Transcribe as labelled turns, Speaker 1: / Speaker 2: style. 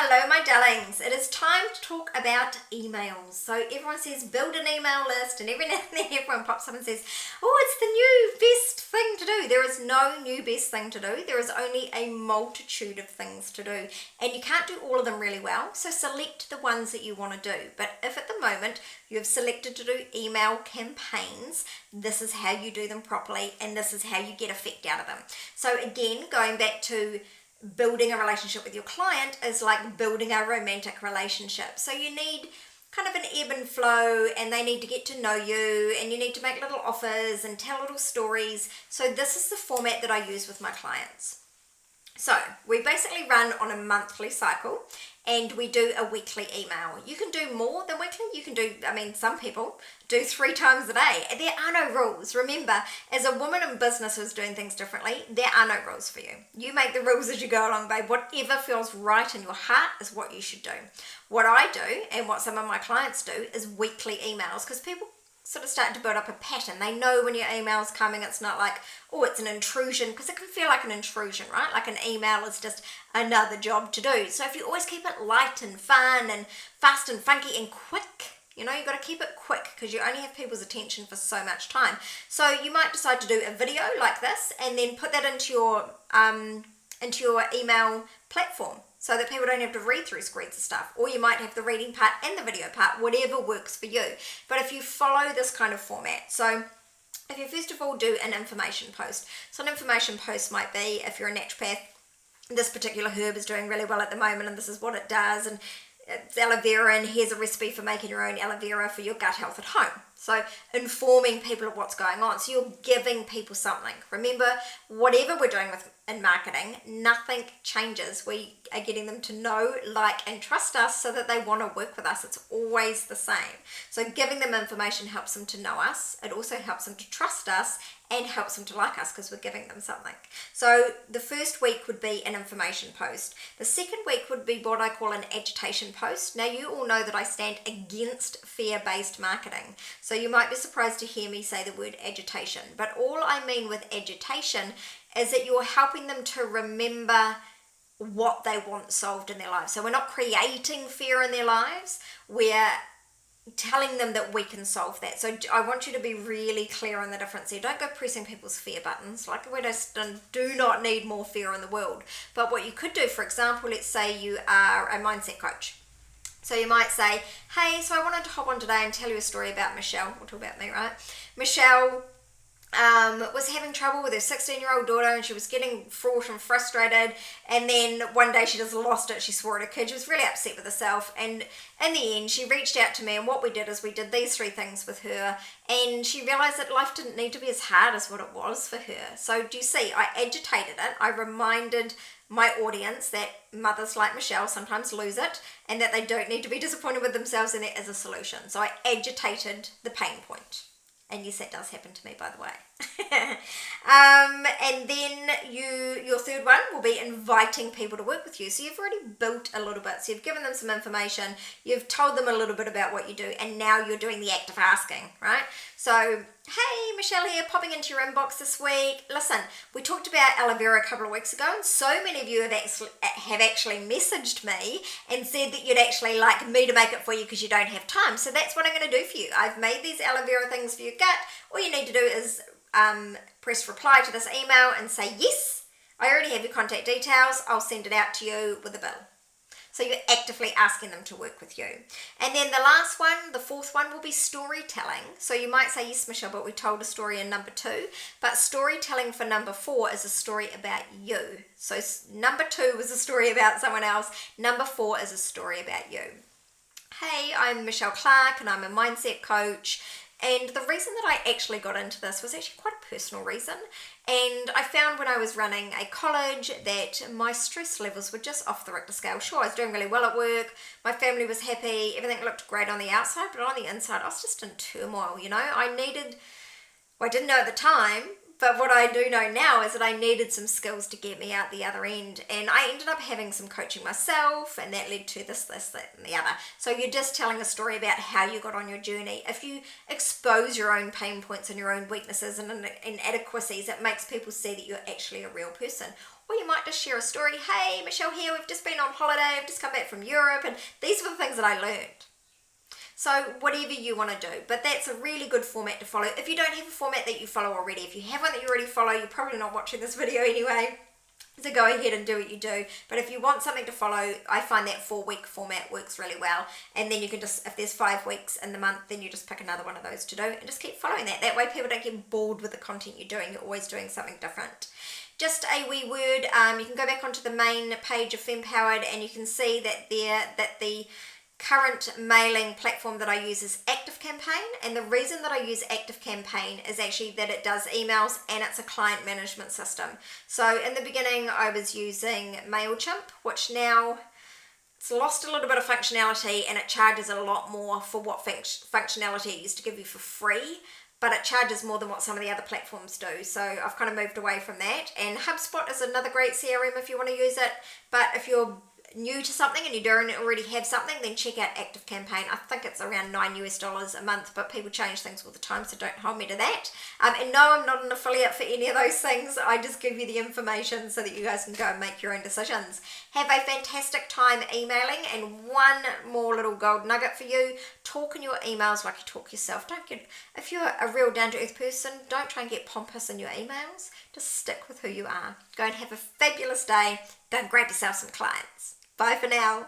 Speaker 1: Hello my darlings, it is time to talk about emails. So everyone says build an email list, and every now and then everyone pops up and says, oh, it's the new best thing to do. There is no new best thing to do. There is only a multitude of things to do, and you can't do all of them really well, so select the ones that you want to do. But if at the moment you have selected to do email campaigns, this is how you do them properly, and this is how you get effect out of them. So again, going back to building a relationship with your client is like building a romantic relationship. So you need kind of an ebb and flow, and they need to get to know you, and you need to make little offers and tell little stories. So this is the format that I use with my clients. So we basically run on a monthly cycle, and we do a weekly email. You can do more than weekly. You can do, some people do 3 times a day. There are no rules. Remember, as a woman in business who's doing things differently, there are no rules for you. You make the rules as you go along, babe. Whatever feels right in your heart is what you should do. What I do, and what some of my clients do, is weekly emails, because people sort of start to build up a pattern. They know when your email's coming. It's not like, oh, it's an intrusion, because it can feel like an intrusion, right? Like an email is just another job to do. So if you always keep it light and fun and fast and funky and quick, you've got to keep it quick, because you only have people's attention for so much time. So you might decide to do a video like this and then put that into your email platform, so that people don't have to read through screens of stuff. Or you might have the reading part and the video part, whatever works for you. But if you follow this kind of format, so if you first of all do an information post. So an information post might be, if you're a naturopath, this particular herb is doing really well at the moment, and this is what it does, and it's aloe vera, and here's a recipe for making your own aloe vera for your gut health at home. So informing people of what's going on. So you're giving people something. Remember, whatever we're doing in marketing, nothing changes. We are getting them to know, like, and trust us so that they want to work with us. It's always the same. So giving them information helps them to know us. It also helps them to trust us, and helps them to like us, because we're giving them something. So the first week would be an information post. The second week would be what I call an agitation post. Now, you all know that I stand against fear-based marketing. So you might be surprised to hear me say the word agitation. But all I mean with agitation is that you're helping them to remember what they want solved in their lives. So we're not creating fear in their lives. We're telling them that we can solve that. So I want you to be really clear on the difference here. Don't go pressing people's fear buttons. Like, we just do not need more fear in the world. But what you could do, for example, let's say you are a mindset coach. So you might say, hey, so I wanted to hop on today and tell you a story about Michelle. We'll talk about me, right? Michelle was having trouble with her 16-year-old daughter, and she was getting fraught and frustrated, and then one day she just lost it. She swore at her kid. She was really upset with herself, and in the end she reached out to me, and what we did is we did these 3 things with her, and she realized that life didn't need to be as hard as what it was for her. So do you see, I agitated it. I reminded my audience that mothers like Michelle sometimes lose it, and that they don't need to be disappointed with themselves, and there is a solution. So I agitated the pain point. And yes, that does happen to me, by the way. And then your third one will be inviting people to work with you. So you've already built a little bit. So you've given them some information. You've told them a little bit about what you do. And now you're doing the act of asking, right? So, hey, Michelle here, popping into your inbox this week. Listen, we talked about aloe vera a couple of weeks ago, and so many of you have actually messaged me and said that you'd actually like me to make it for you because you don't have time. So that's what I'm going to do for you. I've made these aloe vera things for your gut. All you need to do is press reply to this email and say, yes, I already have your contact details. I'll send it out to you with a bill. So you're actively asking them to work with you. And then the last one, the fourth one, will be storytelling. So you might say, yes, Michelle, but we told a story in number 2. But storytelling for number 4 is a story about you. So number 2 was a story about someone else. Number 4 is a story about you. Hey, I'm Michelle Clark, and I'm a mindset coach. And the reason that I actually got into this was actually quite a personal reason. And I found when I was running a college that my stress levels were just off the Richter scale. Sure, I was doing really well at work. My family was happy. Everything looked great on the outside. But on the inside, I was just in turmoil, I didn't know at the time, but what I do know now is that I needed some skills to get me out the other end. And I ended up having some coaching myself, and that led to this, that, and the other. So you're just telling a story about how you got on your journey. If you expose your own pain points and your own weaknesses and inadequacies, it makes people see that you're actually a real person. or you might just share a story. Hey, Michelle here, we've just been on holiday, I've just come back from Europe, and these were the things that I learned. So whatever you want to do, but that's a really good format to follow. If you don't have a format that you follow already, if you have one that you already follow, you're probably not watching this video anyway. So go ahead and do what you do. But if you want something to follow, I find that 4-week format works really well. And then you can just, if there's 5 weeks in the month, then you just pick another one of those to do and just keep following that. That way people don't get bored with the content you're doing. You're always doing something different. Just a wee word, you can go back onto the main page of Fempowered and you can see that the current mailing platform that I use is ActiveCampaign, and the reason that I use ActiveCampaign is actually that it does emails and it's a client management system. So in the beginning I was using MailChimp, which now it's lost a little bit of functionality and it charges a lot more for what functionality it used to give you for free, but it charges more than what some of the other platforms do. So I've kind of moved away from that, and HubSpot is another great CRM if you want to use it, but if you're new to something and you don't already have something, then check out ActiveCampaign. I think it's around $9 a month, but people change things all the time, so don't hold me to that. And no, I'm not an affiliate for any of those things. I just give you the information so that you guys can go and make your own decisions. Have a fantastic time emailing, and one more little gold nugget for you: talk in your emails like you talk yourself. If you're a real down-to-earth person, don't try and get pompous in your emails. Just stick with who you are. Go and have a fabulous day. Go and grab yourself some clients. Bye for now.